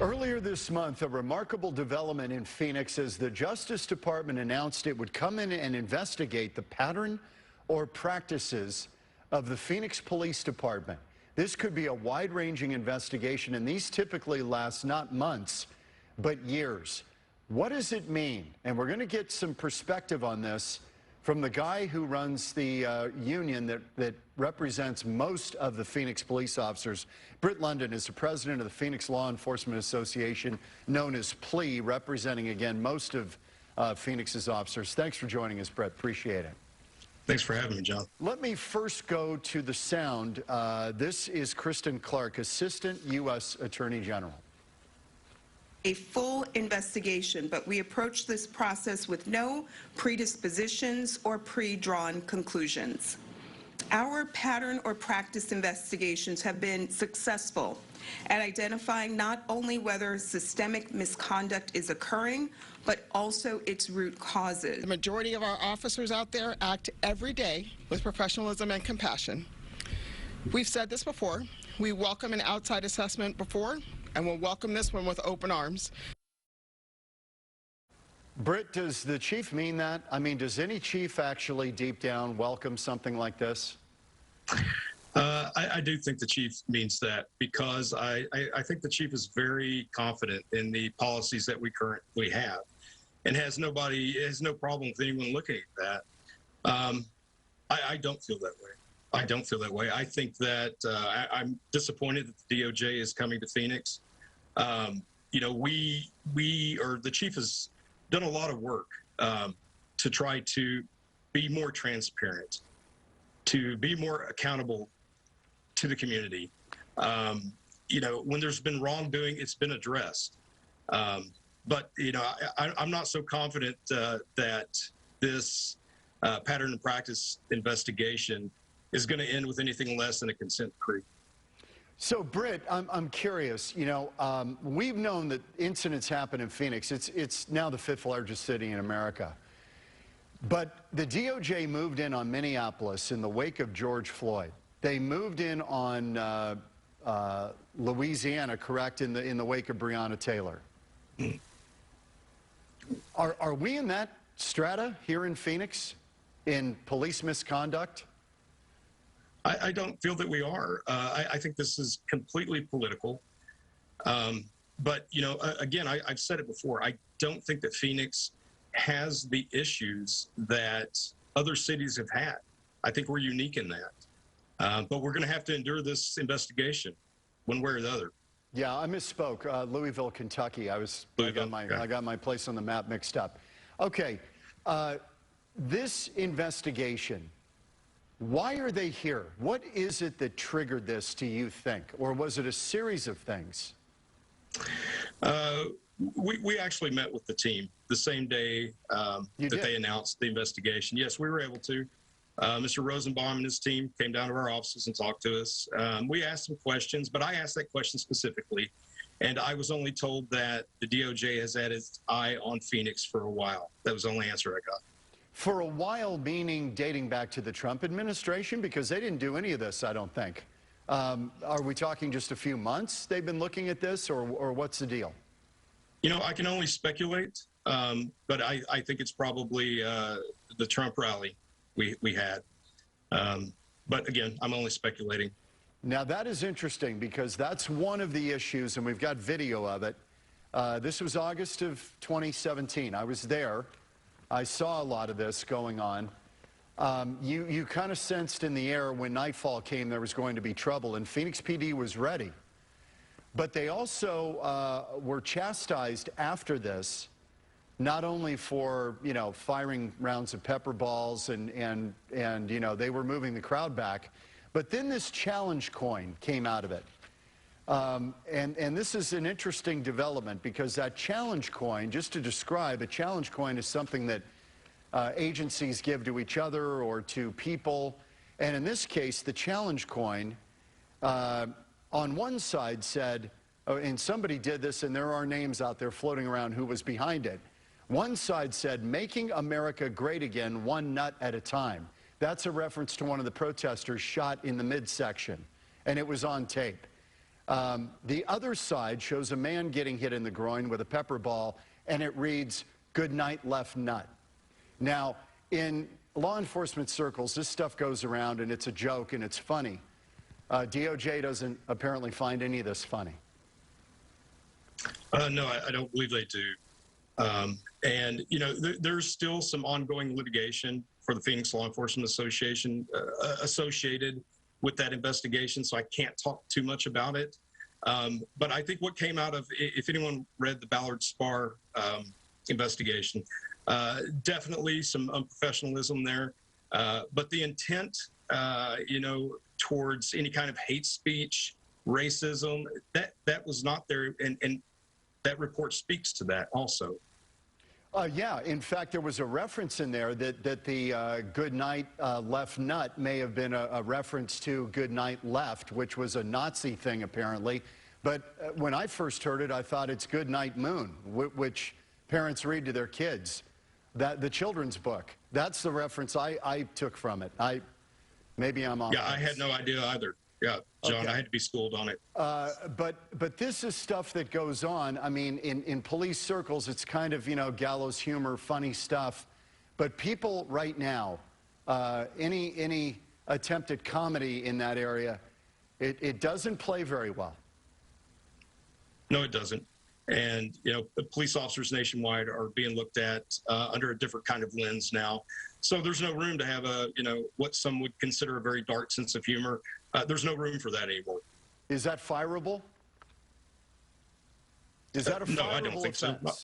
Earlier this month, a remarkable development in Phoenix as the Justice Department announced it would come in and investigate the pattern or practices of the Phoenix Police Department. This could be a wide-ranging investigation, and these typically last not months, but years. What does it mean? And we're going to get some perspective on this from the guy who runs the union that represents most of the Phoenix police officers. Britt London is the president of the Phoenix Law Enforcement Association, known as PLEA, representing, again, most of Phoenix's officers. Thanks for joining us, Britt. Appreciate it. Thanks for having me, John. Let me first go to the sound. This is Kristen Clark, Assistant U.S. Attorney General. A full investigation, but we approach this process with no predispositions or pre-drawn conclusions. Our pattern or practice investigations have been successful at identifying not only whether systemic misconduct is occurring, but also its root causes. The majority of our officers out there act every day with professionalism and compassion. We've said this before. We welcome an outside assessment before, and we'll welcome this one with open arms. Britt, does the chief mean that? I mean, does any chief actually deep down welcome something like this? I do think the chief means that, because I think the chief is very confident in the policies that we currently have and has no problem with anyone looking at that. I don't feel that way. I don't feel that way. I think that I'm disappointed that the DOJ is coming to Phoenix. You know, the chief has done a lot of work to try to be more transparent, to be more accountable to the community. You know, when there's been wrongdoing, it's been addressed. But, you know, I'm not so confident that this pattern and practice investigation is going to end with anything less than a consent decree. So, Britt, I'm curious. You know, we've known that incidents happen in Phoenix. It's now the 5th largest city in America. But the DOJ moved in on Minneapolis in the wake of George Floyd. They moved in on Louisiana, correct, in the wake of Breonna Taylor. Are we in that strata here in Phoenix in police misconduct? I don't feel that we are. I think this is completely political. But, you know, again, I've said it before. I don't think that Phoenix has the issues that other cities have had. I think we're unique in that. But we're going to have to endure this investigation one way or the other. Yeah, I misspoke. Louisville, Kentucky. I got my place on the map mixed up. Okay. This investigation, why are they here? What is it that triggered this, do you think? Or was it a series of things? We actually met with the team the same day that they announced the investigation. Yes, we were able to. Mr. Rosenbaum and his team came down to our offices and talked to us. We asked some questions, but I asked that question specifically, and I was only told that the DOJ has had its eye on Phoenix for a while. That was the only answer I got. For a while, meaning dating back to the Trump administration? Because they didn't do any of this, I don't think. Are we talking just a few months they've been looking at this, or what's the deal? You know, I can only speculate, but I think it's probably the Trump rally we had. But again, I'm only speculating. Now, that is interesting, because that's one of the issues, and we've got video of it. This was August of 2017. I was there. I saw a lot of this going on. You kind of sensed in the air when nightfall came there was going to be trouble, and Phoenix PD was ready. But they also were chastised after this, not only for, you know, firing rounds of pepper balls and you know, they were moving the crowd back, but then this challenge coin came out of it. And this is an interesting development, because that challenge coin, just to describe, a challenge coin is something that agencies give to each other or to people. And in this case, the challenge coin on one side said, oh, and somebody did this, and there are names out there floating around who was behind it. One side said, "Making America great again, one nut at a time." That's a reference to one of the protesters shot in the midsection, and it was on tape. The other side shows a man getting hit in the groin with a pepper ball, and it reads, "Good night, left nut." Now, in law enforcement circles, this stuff goes around, and it's a joke, and it's funny. DOJ doesn't apparently find any of this funny. No, I don't believe they do. And, you know, there's still some ongoing litigation for the Phoenix Law Enforcement Association associated with that investigation, so I can't talk too much about it. But I think what came out of, if anyone read the Ballard Spar investigation, definitely some unprofessionalism there. But the intent, you know, towards any kind of hate speech, racism, that was not there, and that report speaks to that also. Yeah, in fact, there was a reference in there that the good night left nut may have been a reference to good night left, which was a Nazi thing apparently. But when I first heard it, I thought it's good night moon, which parents read to their kids. The children's book. That's the reference I took from it. Maybe I'm off. Yeah, I had no idea either. Yeah, John, okay. I had to be schooled on it. But this is stuff that goes on. I mean, in police circles, it's kind of, you know, gallows humor, funny stuff. But people right now, any attempt at comedy in that area, it doesn't play very well. No, it doesn't. And, you know, the police officers nationwide are being looked at under a different kind of lens now. So there's no room to have a, you know, what some would consider a very dark sense of humor. There's no room for that anymore. Is that fireable? Is that a fireable No, I don't think offense? so.